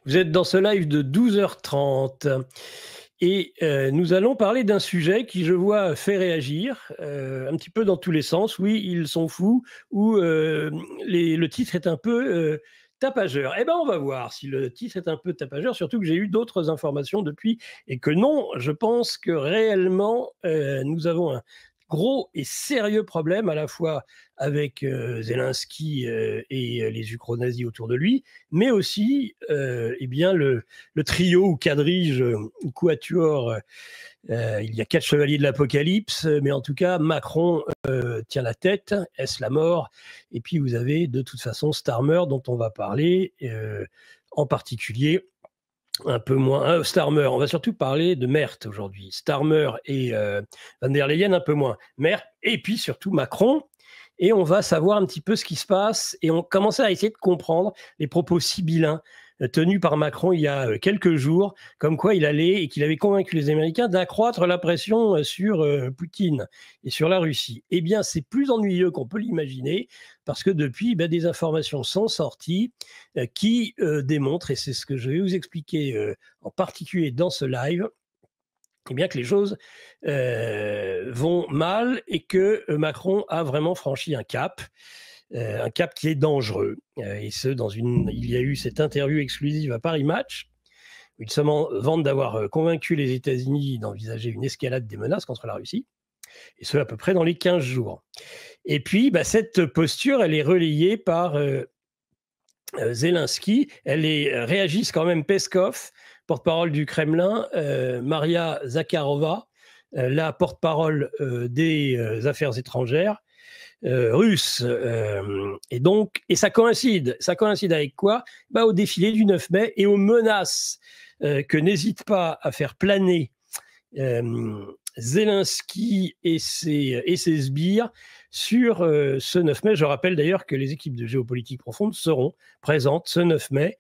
Vous êtes dans ce live de 12h30 et nous allons parler d'un sujet qui, je vois, fait réagir un petit peu dans tous les sens. Oui, ils sont fous ou le titre est un peu tapageur. Eh bien, on va voir si le titre est un peu tapageur, surtout que j'ai eu d'autres informations depuis et que non, je pense que réellement, nous avons un gros et sérieux problème à la fois avec Zelensky et les ukro-nazis autour de lui, mais aussi eh bien, le trio ou quadrige ou quatuor. Il y a 4 chevaliers de l'Apocalypse, mais en tout cas, Macron tient la tête, est-ce la mort? Et puis vous avez de toute façon Starmer dont on va parler, en particulier un peu moins. Starmer, on va surtout parler de Merth aujourd'hui. Starmer et Van der Leyen un peu moins. Merth et puis surtout Macron. Et on va savoir un petit peu ce qui se passe et on commence à essayer de comprendre les propos sibyllins tenus par Macron il y a quelques jours, comme quoi il allait et qu'il avait convaincu les Américains d'accroître la pression sur Poutine et sur la Russie. Eh bien, c'est plus ennuyeux qu'on peut l'imaginer parce que depuis, des informations sont sorties qui démontrent, et c'est ce que je vais vous expliquer en particulier dans ce live, eh bien que les choses vont mal et que Macron a vraiment franchi un cap qui est dangereux. Et ce, il y a eu cette interview exclusive à Paris Match, où il se vante d'avoir convaincu les États-Unis d'envisager une escalade des menaces contre la Russie, et ce à peu près dans les 15 jours. Et puis, cette posture, elle est relayée par Zelensky, réagissent quand même Peskov, porte-parole du Kremlin, Maria Zakharova, la porte-parole des affaires étrangères russe. Et ça coïncide avec quoi? Au défilé du 9 mai et aux menaces que n'hésite pas à faire planer Zelensky et ses sbires sur ce 9 mai. Je rappelle d'ailleurs que les équipes de géopolitique profonde seront présentes ce 9 mai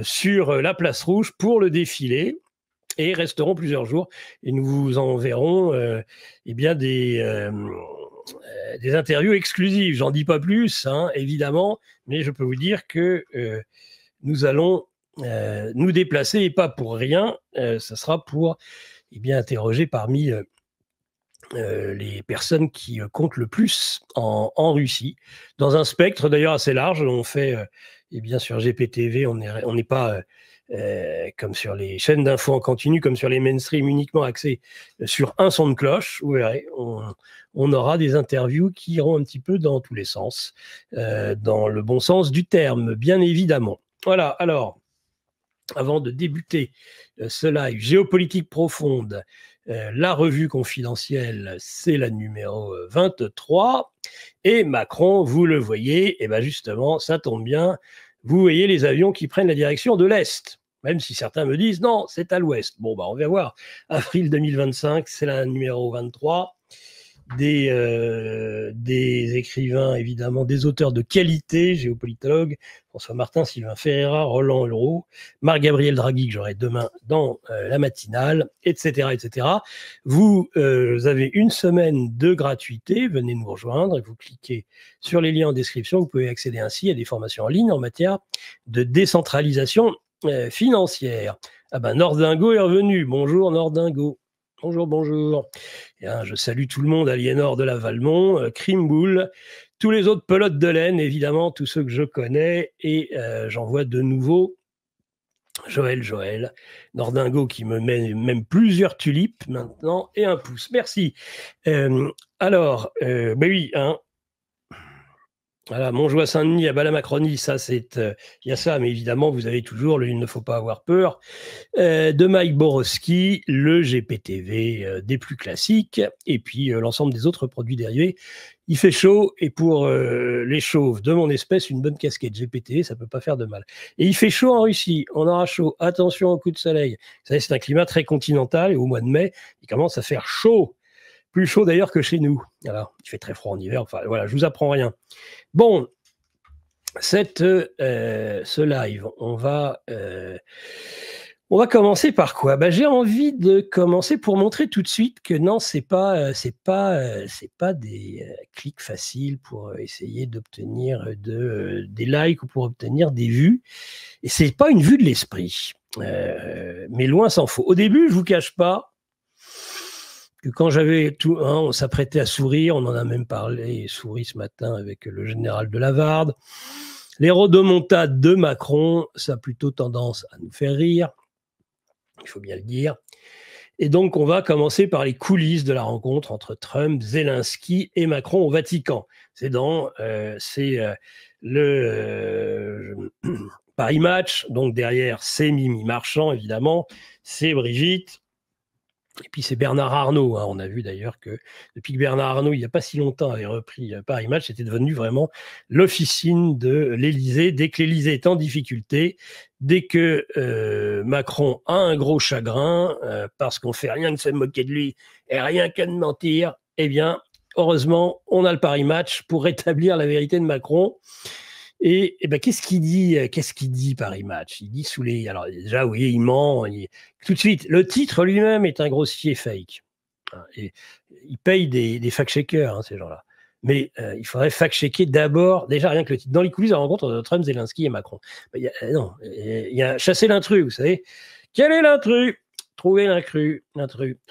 sur la place rouge pour le défilé et resteront plusieurs jours. Et nous vous enverrons des interviews exclusives. J'en dis pas plus, évidemment, mais je peux vous dire que nous allons nous déplacer, et pas pour rien. Ça sera pour interroger parmi les personnes qui comptent le plus en Russie, dans un spectre d'ailleurs assez large. On fait, sur GPTV, on n'est pas comme sur les chaînes d'infos en continu, comme sur les mainstream uniquement axés sur un son de cloche. Vous verrez, on aura des interviews qui iront un petit peu dans tous les sens, dans le bon sens du terme, bien évidemment. Voilà, alors, avant de débuter ce live géopolitique profonde, la revue confidentielle, c'est la numéro 23. Et Macron, vous le voyez, et justement, ça tombe bien, vous voyez les avions qui prennent la direction de l'Est. Même si certains me disent, non, c'est à l'Ouest. Bon, on va voir. Avril 2025, c'est la numéro 23. Des écrivains, évidemment, des auteurs de qualité, géopolitologues, François Martin, Sylvain Ferreira, Roland Leroux, Marc-Gabriel Draghi, que j'aurai demain dans la matinale, etc., etc. Vous avez une semaine de gratuité, venez nous rejoindre, vous cliquez sur les liens en description, vous pouvez accéder ainsi à des formations en ligne en matière de décentralisation financière. Nordingo est revenu. Bonjour Nordingo. Bonjour. Je salue tout le monde, Aliénor de la Valmont, Crimboul, tous les autres pelotes de laine, évidemment, tous ceux que je connais, et j'en vois de nouveau. Joël, Nordingo qui me met même plusieurs tulipes maintenant, et un pouce. Merci. Oui, voilà, Montjoie Saint-Denis à Bala-Macronie, ça c'est, il y a ça, mais évidemment vous avez toujours le il ne faut pas avoir peur de Mike Borowski, le GPTV des plus classiques, et puis l'ensemble des autres produits dérivés. Il fait chaud, et pour les chauves de mon espèce, une bonne casquette GPT, ça peut pas faire de mal. Et il fait chaud en Russie, on aura chaud, attention au coup de soleil. Vous savez, c'est un climat très continental, et au mois de mai, il commence à faire chaud. Plus chaud d'ailleurs que chez nous. Alors, il fait très froid en hiver, enfin voilà, je vous apprends rien. Bon, ce live, on va On va commencer par quoi? Bah, j'ai envie de commencer pour montrer tout de suite que non, c'est pas des, clics faciles pour, essayer d'obtenir, des likes ou pour obtenir des vues et c'est pas une vue de l'esprit, mais loin s'en faut. Au début, je vous cache pas que quand j'avais tout hein, on s'apprêtait à sourire, on en a même parlé, souri ce matin avec le général de Lavarde. Les rodomontades de Macron, ça a plutôt tendance à nous faire rire. Il faut bien le dire. Et donc, on va commencer par les coulisses de la rencontre entre Trump, Zelensky et Macron au Vatican. C'est le Paris Match. Donc, derrière, c'est Mimi Marchand, évidemment. C'est Brigitte. Et puis c'est Bernard Arnault. Hein. On a vu d'ailleurs que depuis que Bernard Arnault, il n'y a pas si longtemps, avait repris Paris Match, c'était devenu vraiment l'officine de l'Élysée. Dès que l'Élysée est en difficulté, dès que Macron a un gros chagrin, parce qu'on fait rien que se moquer de lui et rien que de mentir, eh bien, heureusement, on a le Paris Match pour rétablir la vérité de Macron. Et ben, qu'est-ce qu'il dit Paris Match? Il dit sous les. Alors, déjà, oui, il ment. Tout de suite, le titre lui-même est un grossier fake. Et ils payent des fact-checkers, hein, ces gens-là. Mais il faudrait fact-checker d'abord, déjà rien que le titre. Dans les coulisses de la rencontre de Trump, Zelensky et Macron. Ben, non, il y a chasser l'intrus, vous savez. Quel est l'intrus? Trouver l'intrus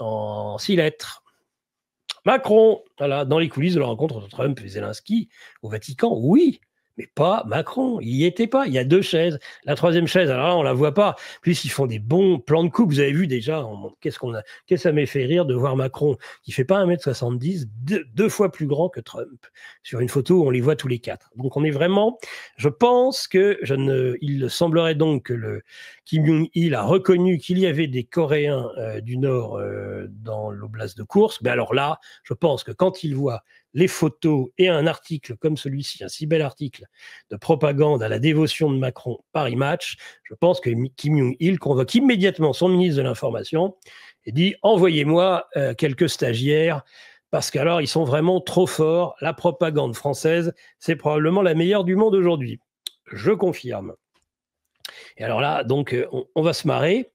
en 6 lettres. Macron, voilà, dans les coulisses de la rencontre entre Trump et Zelensky au Vatican, oui, mais pas Macron. Il n'y était pas. Il y a 2 chaises. La 3e chaise, alors là, on la voit pas. Plus, ils font des bons plans de coupe. Vous avez vu déjà, qu'est-ce que ça m'est fait rire de voir Macron, qui fait pas 1,70 m, 2 fois plus grand que Trump. Sur une photo où on les voit tous les 4. Donc, on est vraiment, je pense que il semblerait donc que le Kim Jong-il a reconnu qu'il y avait des Coréens du Nord dans l'oblast de Koursk. Mais alors là, je pense que quand il voit les photos et un article comme celui-ci, un si bel article de propagande à la dévotion de Macron, Paris Match, je pense que Kim Jong-il convoque immédiatement son ministre de l'Information et dit « Envoyez-moi quelques stagiaires » parce qu'alors ils sont vraiment trop forts. La propagande française, c'est probablement la meilleure du monde aujourd'hui. Je confirme. Et alors là, donc, on va se marrer.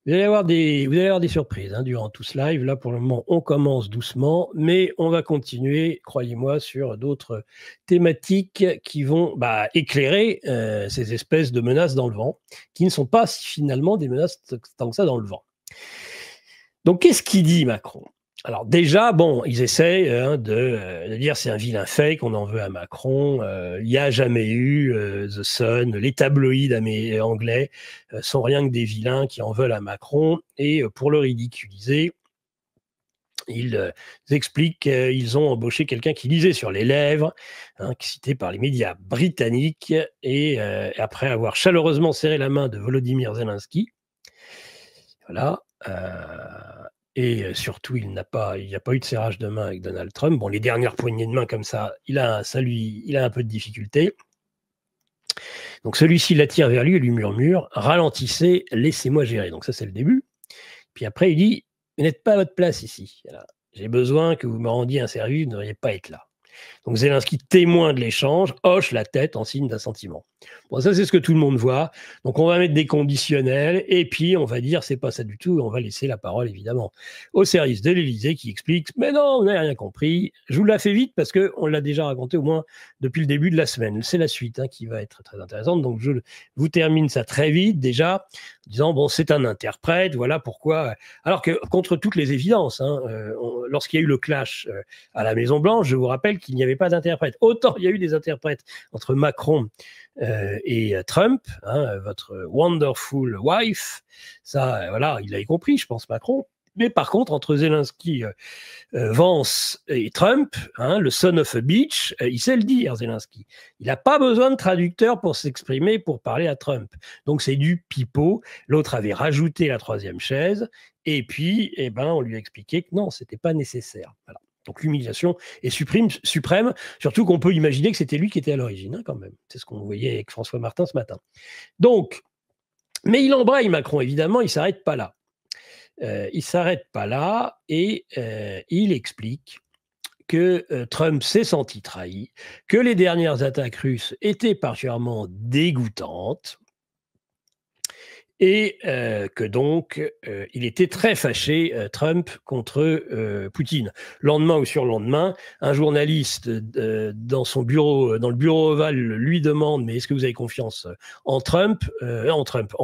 Vous allez avoir des surprises hein, durant tout ce live. Là, pour le moment, on commence doucement, mais on va continuer, croyez-moi, sur d'autres thématiques qui vont éclairer ces espèces de menaces dans le vent, qui ne sont pas finalement des menaces tant que ça dans le vent. Donc, qu'est-ce qu'il dit Macron? Alors déjà, bon, ils essaient de dire c'est un vilain fake, on en veut à Macron. Il n'y a jamais eu The Sun, les tabloïds anglais sont rien que des vilains qui en veulent à Macron. Et pour le ridiculiser, ils expliquent qu'ils ont embauché quelqu'un qui lisait sur les lèvres, cité par les médias britanniques, et après avoir chaleureusement serré la main de Volodymyr Zelensky, voilà. Et surtout, il n'y a pas eu de serrage de main avec Donald Trump. Bon, les dernières poignées de main comme ça, il a un peu de difficulté. Donc celui-ci l'attire vers lui et lui murmure « Ralentissez, laissez-moi gérer ». Donc ça, c'est le début. Puis après, il dit « Vous n'êtes pas à votre place ici. Voilà. J'ai besoin que vous me rendiez un service, vous ne devriez pas être là ». Donc Zelensky, témoin de l'échange, hoche la tête en signe d'assentiment. Bon, ça, c'est ce que tout le monde voit. Donc, on va mettre des conditionnels et puis on va dire c'est pas ça du tout. Et on va laisser la parole, évidemment, au service de l'Élysée qui explique mais non, vous n'avez rien compris. Je vous la fais vite parce qu'on l'a déjà raconté au moins depuis le début de la semaine. C'est la suite qui va être très intéressante. Donc, je vous termine ça très vite déjà, en disant bon, c'est un interprète, voilà pourquoi. Alors que, contre toutes les évidences, lorsqu'il y a eu le clash à la Maison-Blanche, je vous rappelle qu'il n'y avait pas d'interprète. Autant il y a eu des interprètes entre Macron et Trump, votre wonderful wife, ça, voilà, il avait compris, je pense, Macron. Mais par contre, entre Zelensky, Vance et Trump, le son of a bitch, il sait le dire, Zelensky. Il n'a pas besoin de traducteur pour s'exprimer, pour parler à Trump. Donc c'est du pipeau. L'autre avait rajouté la 3e chaise, et puis, on lui a expliqué que non, c'était pas nécessaire. Voilà. Donc l'humiliation est suprême, surtout qu'on peut imaginer que c'était lui qui était à l'origine, quand même. C'est ce qu'on voyait avec François Martin ce matin. Donc, mais il embraye Macron, évidemment, il ne s'arrête pas là. Et il explique que Trump s'est senti trahi, que les dernières attaques russes étaient particulièrement dégoûtantes et que donc il était très fâché, Trump, contre Poutine. Lendemain ou surlendemain, un journaliste dans son bureau, dans le bureau ovale, lui demande « Mais est-ce que vous avez confiance en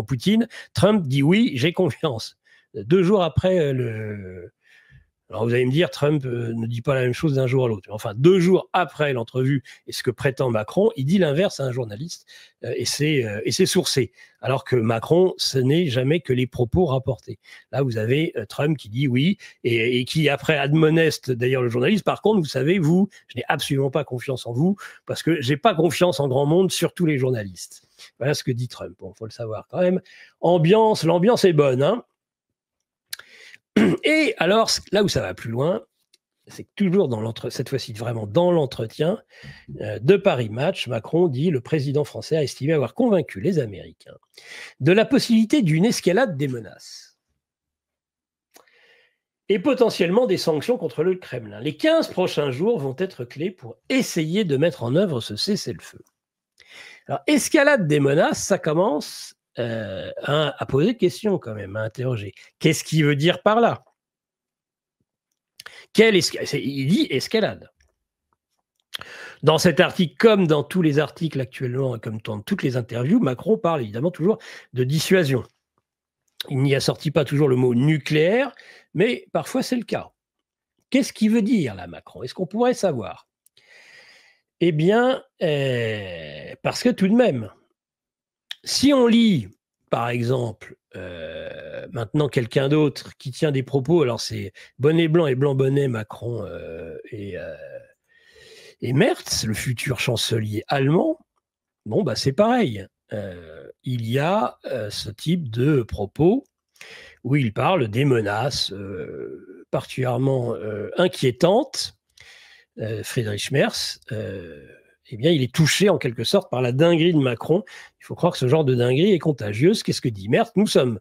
Poutine ?» Trump dit « Oui, j'ai confiance ». 2 jours après Alors vous allez me dire, Trump ne dit pas la même chose d'un jour à l'autre. Enfin, 2 jours après l'entrevue et ce que prétend Macron, il dit l'inverse à un journaliste et c'est sourcé. Alors que Macron, ce n'est jamais que les propos rapportés. Là, vous avez Trump qui dit oui et qui après admoneste d'ailleurs le journaliste. Par contre, vous savez, je n'ai absolument pas confiance en vous parce que j'ai pas confiance en grand monde, surtout les journalistes. Voilà ce que dit Trump. Bon, faut le savoir quand même. L'ambiance est bonne, hein. Et alors, là où ça va plus loin, c'est que toujours cette fois-ci vraiment dans l'entretien de Paris Match, Macron dit « Le président français a estimé avoir convaincu les Américains de la possibilité d'une escalade des menaces et potentiellement des sanctions contre le Kremlin. Les 15 prochains jours vont être clés pour essayer de mettre en œuvre ce cessez-le-feu. » Alors, escalade des menaces, ça commence à poser des questions quand même, à interroger. Qu'est-ce qu'il veut dire par là? Il dit escalade. Dans cet article, comme dans tous les articles actuellement, comme dans toutes les interviews, Macron parle évidemment toujours de dissuasion. Il n'y assortit pas toujours le mot nucléaire, mais parfois c'est le cas. Qu'est-ce qu'il veut dire là, Macron? Est-ce qu'on pourrait savoir? Eh bien, parce que tout de même, si on lit, par exemple, maintenant quelqu'un d'autre qui tient des propos, alors c'est bonnet blanc et blanc bonnet, Macron et Merz, le futur chancelier allemand, bon, bah, c'est pareil. Il y a ce type de propos où il parle des menaces particulièrement inquiétantes. Friedrich Merz, eh bien, il est touché en quelque sorte par la dinguerie de Macron. Il faut croire que ce genre de dinguerie est contagieuse. Qu'est-ce que dit Merz? Nous sommes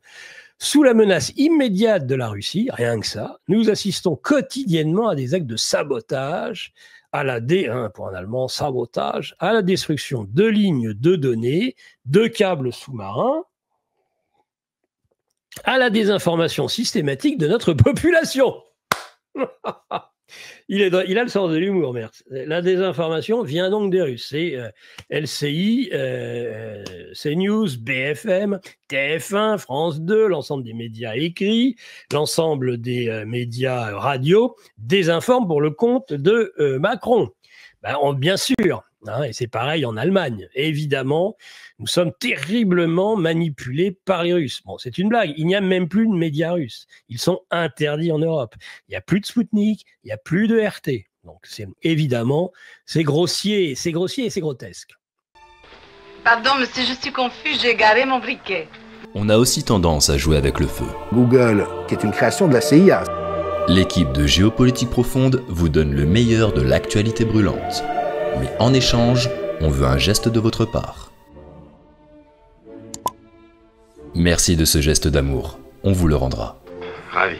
sous la menace immédiate de la Russie, rien que ça. Nous assistons quotidiennement à des actes de sabotage, pour un Allemand, sabotage, à la destruction de lignes de données, de câbles sous-marins, à la désinformation systématique de notre population. Il a le sens de l'humour, Merz. La désinformation vient donc des Russes. C'est LCI, CNews, BFM, TF1, France 2, l'ensemble des médias écrits, l'ensemble des médias radio désinforment pour le compte de Macron. Bien sûr, hein, et c'est pareil en Allemagne. Évidemment, nous sommes terriblement manipulés par les Russes. Bon, c'est une blague. Il n'y a même plus de médias russes. Ils sont interdits en Europe. Il n'y a plus de Sputnik, il n'y a plus de RT. Donc, évidemment, c'est grossier et c'est grotesque. Pardon, monsieur, je suis confus, j'ai garé mon briquet. On a aussi tendance à jouer avec le feu. Google, qui est une création de la CIA. L'équipe de Géopolitique Profonde vous donne le meilleur de l'actualité brûlante. Mais en échange, on veut un geste de votre part. Merci de ce geste d'amour, on vous le rendra. Ravi.